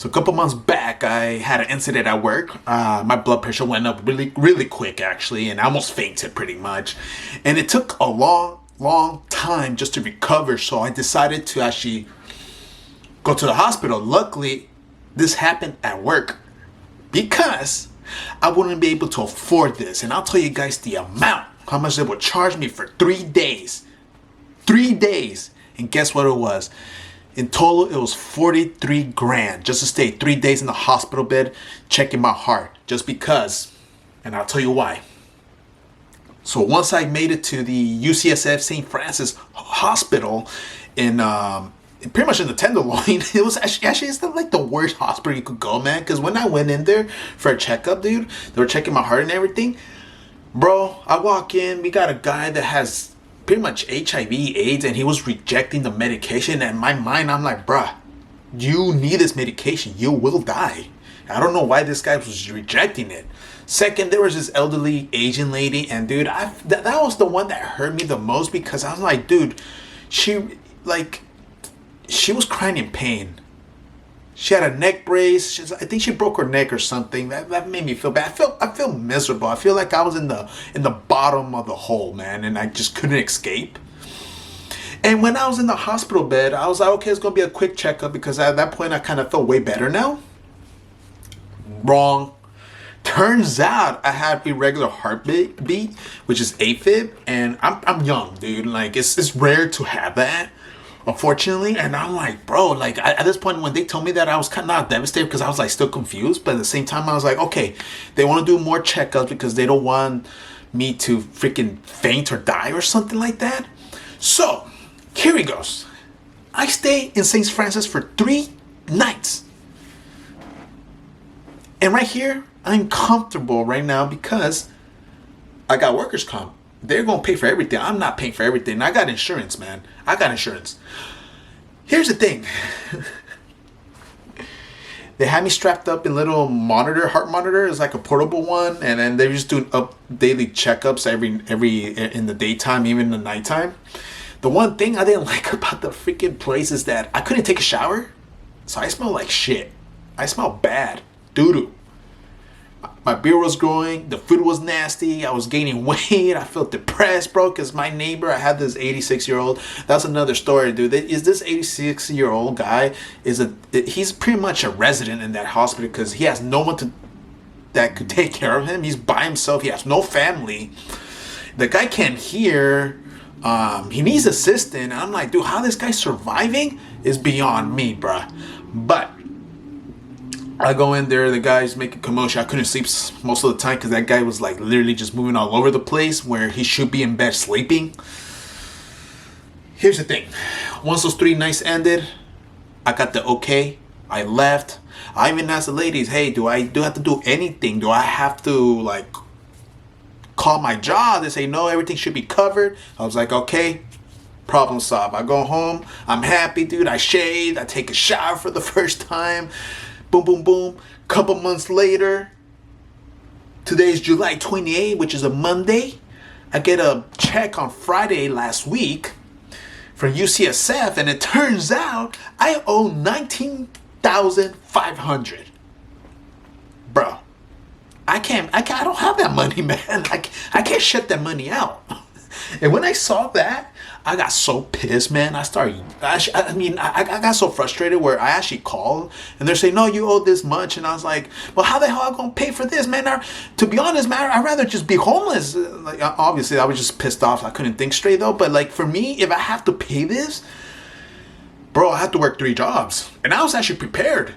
So a couple months back, I had an incident at work. My blood pressure went up really, really quick, actually, and I almost fainted pretty much. And it took a long, long time just to recover. So I decided to actually go to the hospital. Luckily, this happened at work because I wouldn't be able to afford this. And I'll tell you guys the amount, how much they would charge me for 3 days. 3 days. And guess what it was? In total, it was 43 grand just to stay 3 days in the hospital bed checking my heart. Just because. And I'll tell you why. So once I made it to the UCSF St. Francis Hospital in pretty much in the Tenderloin, it was actually it's not like the worst hospital you could go, man. Because when I went in there for a checkup, dude, they were checking my heart and everything. Bro, I walk in, we got a guy that has pretty much HIV, AIDS, and he was rejecting the medication. And in my mind, I'm like, bruh, you need this medication. You will die. I don't know why this guy was rejecting it. Second, there was this elderly Asian lady, and dude, that was the one that hurt me the most because I was like, dude, she was crying in pain. She had a neck brace. I think she broke her neck or something. That made me feel bad. I feel miserable. I feel like I was in the bottom of the hole, man, and I just couldn't escape. And when I was in the hospital bed, I was like, okay, it's gonna be a quick checkup because at that point I kind of felt way better now. Wrong. Turns out I had irregular heartbeat, which is AFib, and I'm young, dude. Like it's rare to have that, unfortunately. And I'm like, bro, like at this point when they told me that, I was kind of not devastated because I was like still confused, but at the same time I was like, okay, they want to do more checkups because they don't want me to freaking faint or die or something like that. So here he goes. I stay in St. Francis for 3 nights, and right here I'm comfortable right now because I got workers' comp. They're going to pay for everything. I'm not paying for everything. I got insurance, man. I got insurance. Here's the thing. They had me strapped up in little heart monitor. It's like a portable one. And then they're just doing daily checkups every in the daytime, even in the nighttime. The one thing I didn't like about the freaking place is that I couldn't take a shower. So I smell like shit. I smell bad. Doo-doo. My beard was growing, the food was nasty, I was gaining weight, I felt depressed, bro, because my neighbor, I had this 86-year-old, that's another story, dude. Is this 86-year-old guy, he's pretty much a resident in that hospital because he has no one that could take care of him. He's by himself, he has no family. The guy can't hear, he needs assistance, and I'm like, dude, how this guy's surviving is beyond me, bruh. But I go in there, the guy's making commotion. I couldn't sleep most of the time because that guy was like literally just moving all over the place where he should be in bed sleeping. Here's the thing. Once those 3 nights ended, I got the okay. I left. I even asked the ladies, hey, do I have to do anything? Do I have to like call my job? They say, no, everything should be covered. I was like, okay. Problem solved. I go home. I'm happy, dude. I shaved. I take a shower for the first time. Boom, boom, boom. Couple months later, today's July 28th, which is a Monday. I get a check on Friday last week from UCSF, and it turns out I owe $19,500. Bro, I don't have that money, man. I can't shut that money out. And when I saw that, I got so pissed, man. I got so frustrated where I actually called and they're saying, no, you owe this much. And I was like, well, how the hell am I going to pay for this, man? To be honest, man, I'd rather just be homeless. Like, obviously, I was just pissed off. I couldn't think straight, though. But, like, for me, if I have to pay this, bro, I have to work 3 jobs. And I was actually prepared.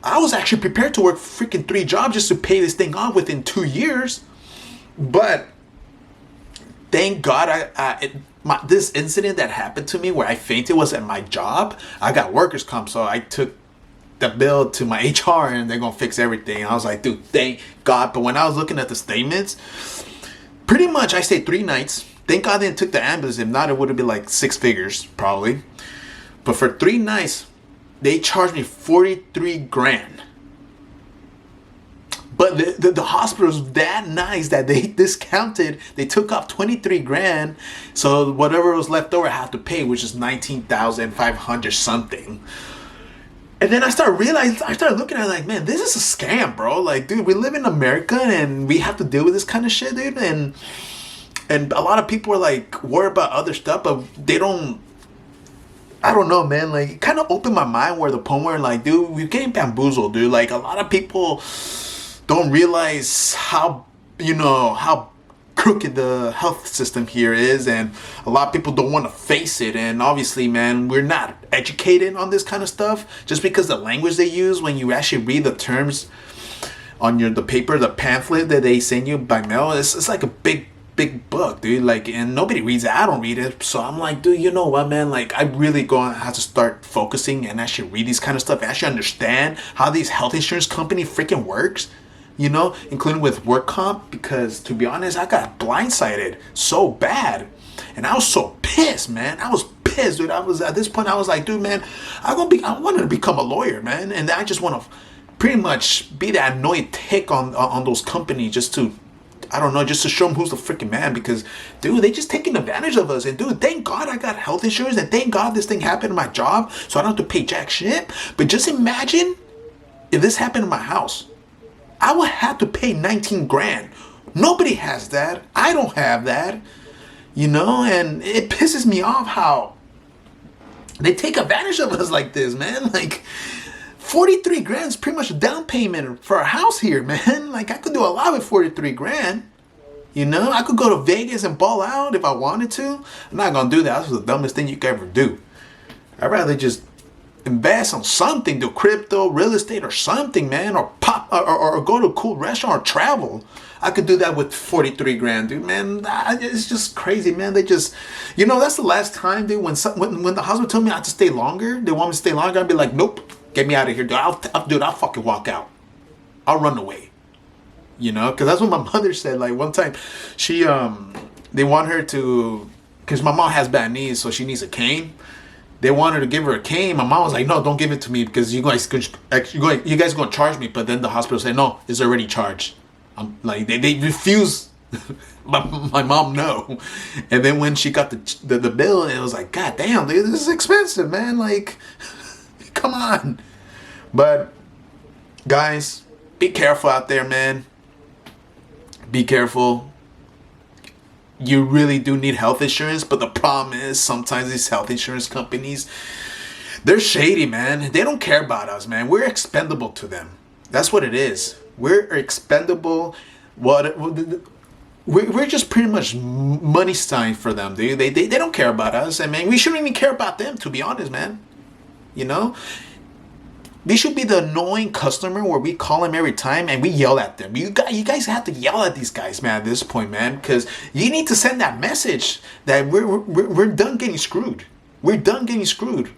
I was actually prepared to work freaking 3 jobs just to pay this thing off within 2 years. But thank God this incident that happened to me where I fainted was at my job. I got workers' comp, so I took the bill to my HR and they're going to fix everything. I was like, dude, thank God. But when I was looking at the statements, pretty much I stayed 3 nights. Thank God they didn't took the ambulance. If not, it would have been like 6 figures probably. But for 3 nights, they charged me 43 grand. But the hospital was that nice that they discounted. They took off 23 grand. So whatever was left over, I had to pay, which is 19,500 something. And then I started looking at it like, man, this is a scam, bro. Like, dude, we live in America and we have to deal with this kind of shit, dude. And a lot of people are like worried about other stuff, but they don't. I don't know, man. Like, it kind of opened my mind where the point where, like, dude, we're getting bamboozled, dude. Like, a lot of people don't realize how, how crooked the health system here is, and a lot of people don't want to face it. And obviously, man, we're not educated on this kind of stuff just because the language they use when you actually read the terms on the paper, the pamphlet that they send you by mail. It's like a big book, dude. Like, and nobody reads it. I don't read it. So I'm like, dude, you know what, man? Like, I really gonna have to start focusing and actually read these kind of stuff, actually understand how these health insurance company freaking works, including with work comp, because to be honest, I got blindsided so bad. And I was so pissed, man. I was pissed, dude. I was at this point, I was like, dude, man, I wanted to become a lawyer, man. And I just want to pretty much be that annoyed tick on those companies just to, I don't know, just to show them who's the freaking man. Because, dude, they just taking advantage of us. And, dude, thank God I got health insurance. And thank God this thing happened in my job, so I don't have to pay jack shit. But just imagine if this happened in my house. I would have to pay 19 grand. Nobody has that. I don't have that. And it pisses me off how they take advantage of us like this, man. Like, 43 grand is pretty much a down payment for a house here, man. Like, I could do a lot with 43 grand. I could go to Vegas and ball out if I wanted to. I'm not going to do that. That's the dumbest thing you could ever do. I'd rather just invest on something, do crypto, real estate, or something, man. Or or go to a cool restaurant or travel. I could do that with 43 grand, dude, man. It's just crazy, man. They just, that's the last time, dude, when the hospital told me I had to stay longer, they want me to stay longer, I'd be like, nope. Get me out of here, dude. I'll fucking walk out. I'll run away. Because that's what my mother said. Like, one time, they want her to, because my mom has bad knees, so she needs a cane. They wanted to give her a cane. My mom was like, no, don't give it to me because you guys are going to charge me. But then the hospital said, no, it's already charged. I'm like, they refuse. my mom, no. And then when she got the bill, it was like, God damn, dude, this is expensive, man. Like, come on. But guys, be careful out there, man. Be careful. You really do need health insurance, but the problem is sometimes these health insurance companies, they're shady, man. They don't care about us, man. We're expendable to them. That's what it is. We're expendable. We're just pretty much money sign for them, dude. They don't care about us. And, man, we shouldn't even care about them, to be honest, man. We should be the annoying customer where we call them every time and we yell at them. You guys have to yell at these guys, man, at this point, man, because you need to send that message that we're done getting screwed. We're done getting screwed.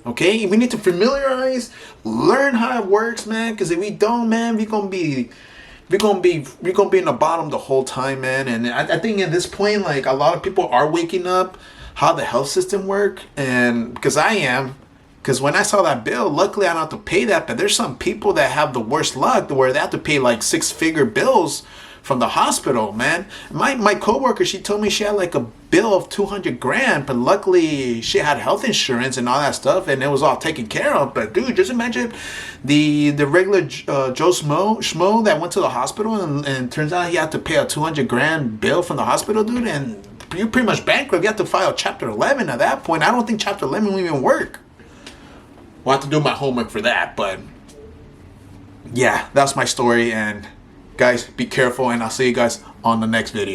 Okay? We need to familiarize, learn how it works, man, because if we don't, man, we're gonna be in the bottom the whole time, man. And I think at this point, like, a lot of people are waking up how the health system work, and because I am. Because when I saw that bill, luckily I don't have to pay that. But there's some people that have the worst luck where they have to pay like 6-figure bills from the hospital, man. My coworker, she told me she had like a bill of 200 grand, but luckily she had health insurance and all that stuff, and it was all taken care of. But dude, just imagine the regular Joe Schmo that went to the hospital and turns out he had to pay a 200 grand bill from the hospital, dude, and you're pretty much bankrupt. You have to file Chapter 11 at that point. I don't think Chapter 11 will even work. We'll have to do my homework for that, but yeah, that's my story. And guys, be careful, and I'll see you guys on the next video.